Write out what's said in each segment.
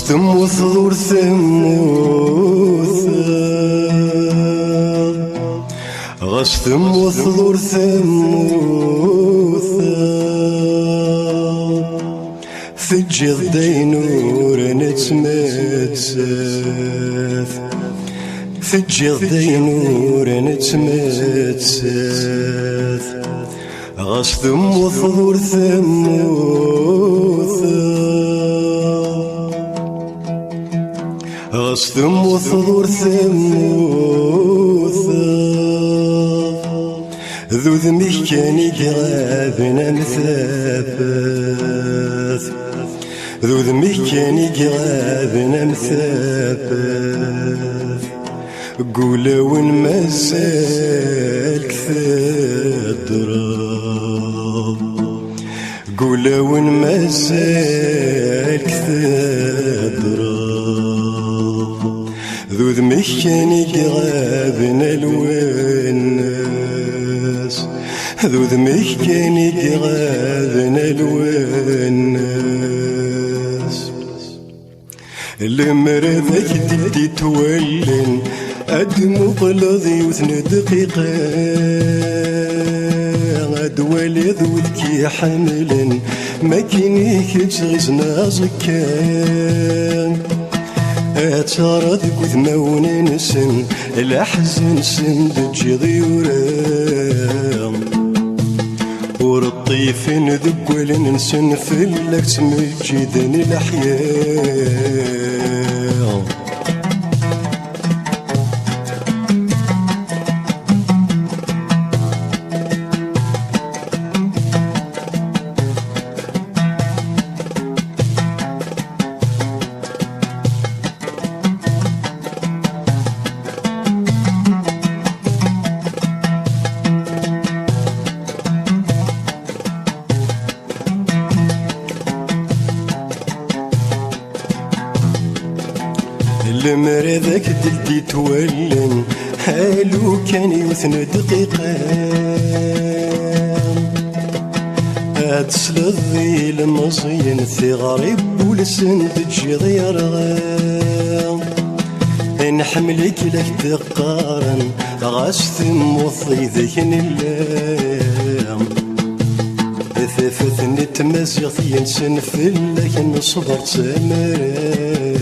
تموت ور تموت غاش تموت ور تموت تجد دينور نتمتث تجد دينور نتمتث غاش تموت ور تموت غاش تموت ور تموت ذو ذمك كان يقرابنا مثابت ذو ذمك كان يقرابنا مثابت قول وين مازالك تضرب قول وين مازالك تضرب ذو ذمك كان يقرابنا الوناس ذو ذمك كان يقرابنا الوناس المرضك دي تولن أدمو قلضي وثن دقيقة أدوالي ذوذكي حملا ما كينيك تغزنا زكان أتارد كثمون نسن الأحزن سن دجي ضيورام ورطيف ذقول نسن في اللك تمجدن الأحياء المرضك دلدي تولن هالو كان يوثن دقيقة أتسلذ ذي المصين ثغرب ولسن تجي ضيرغام نحملك لك تقارن غاش ثموثي ذيكن اللام ثفتني تمازيغ ينسن في اللك نصبر تمرام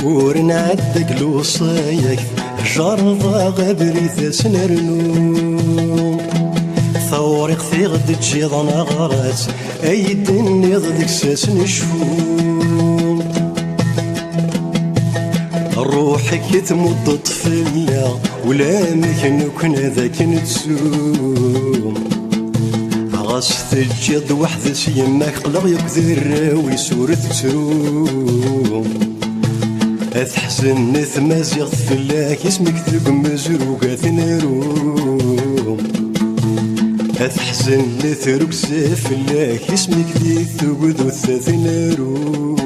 ورن عدك لوصايك جرضا غبري ثسنرنو ثورق في غد تجيض نغرات ايدني ضدك ساسن شفوم روحك تمد طفلة ولا مكنكن ذاك نتسوم غاس تجيض وحدس يماك قلق يكثر ويسورث تروم أتحزن ثمازيغ فلاك اسمك ذوق مزروقة ثنروم أتحزن ثروق فلاك اسمك ذي ثوق ذو ثنروم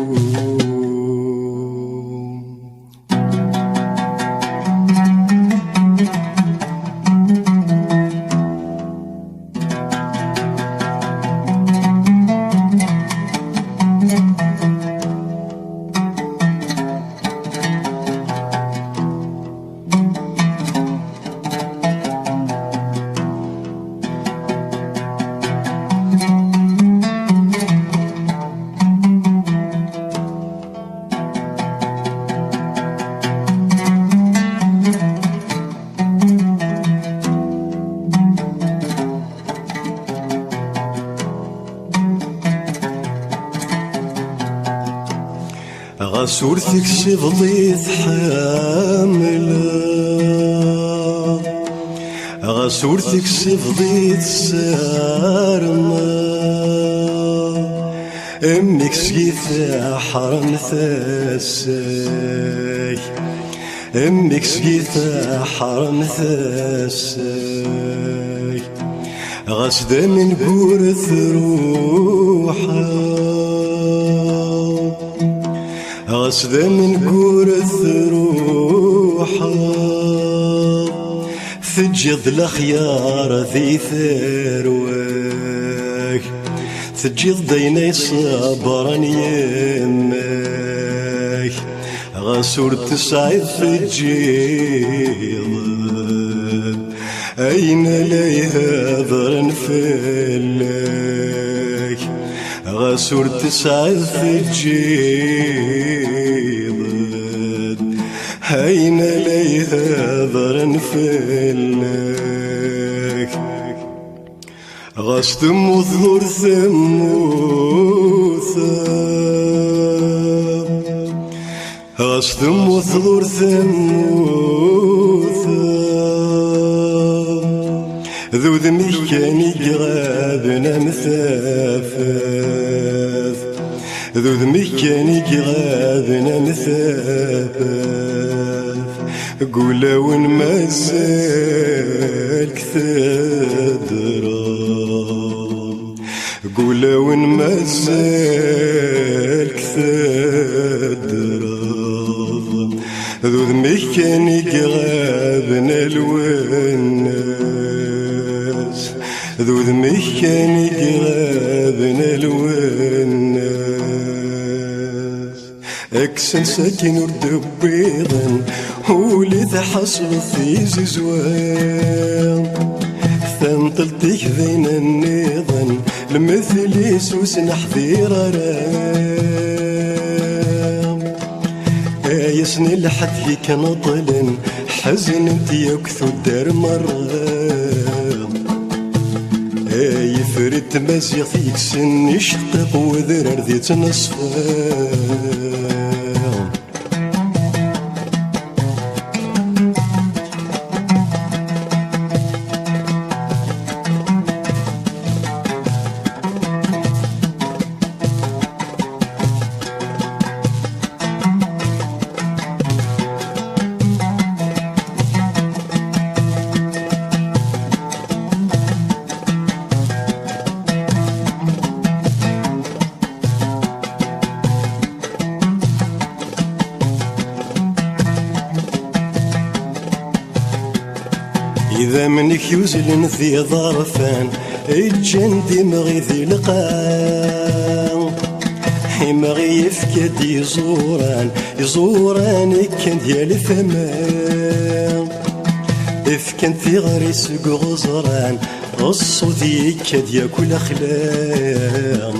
غاسورتك صفضي تحامل غاسورتك سفضيت سارما امك سقيت حرم ثاساي امك سقيت حرم ثاساي غاسدا من قورث روحا غاسدا من قورث روحا تجد الخيار ذي ثروك تجد ديني صبرا يمك غاسور تسعد تجيض أين لي هذر نفلك غاسور تسعد تجيض أين لي هذر نفلك غاش تموت ذور ثموثا غاش تموت ذور ثموثا ذو ذمي كان يقرابنا مثافث ذو ذمي كان يقرابنا مثافث قولا وين مازالك ثدرا قولا وين مازالك ثدرا ذو ذمي كان يقرابنا الوناس ذو ذمي كان يقرابنا الوناس أكسن ساكن ورد بيضا ولد حصل في زوان ثنطلتك ذين النظام المثل يسوس نحذير رام يسن الحد هيك نطلن حزن انت يكثو الدار مرام يفرد مزيغ فيك سن يشقق وذرر ذي تنصفام إذا منك يوزلن في ظرفان الجن دمغي ذي لقان يمغي يفكد يزوران كان ديال ثمان إفكان في غريس غزران الصوت يكاد ياكل أخلام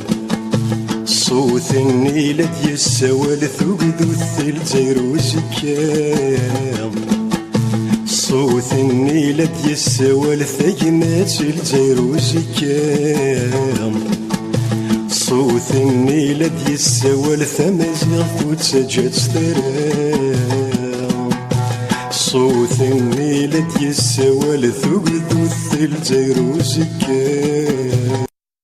صوت النيلة يسوال ثقدو الثلج زيروز كام صوت النيلة يسوال ثقمات الجيروز كام صوت النيلة يسوال ثمازيغ وتسجد سترام صوت النيلة يسوال ثقدو الثلج زيروز كام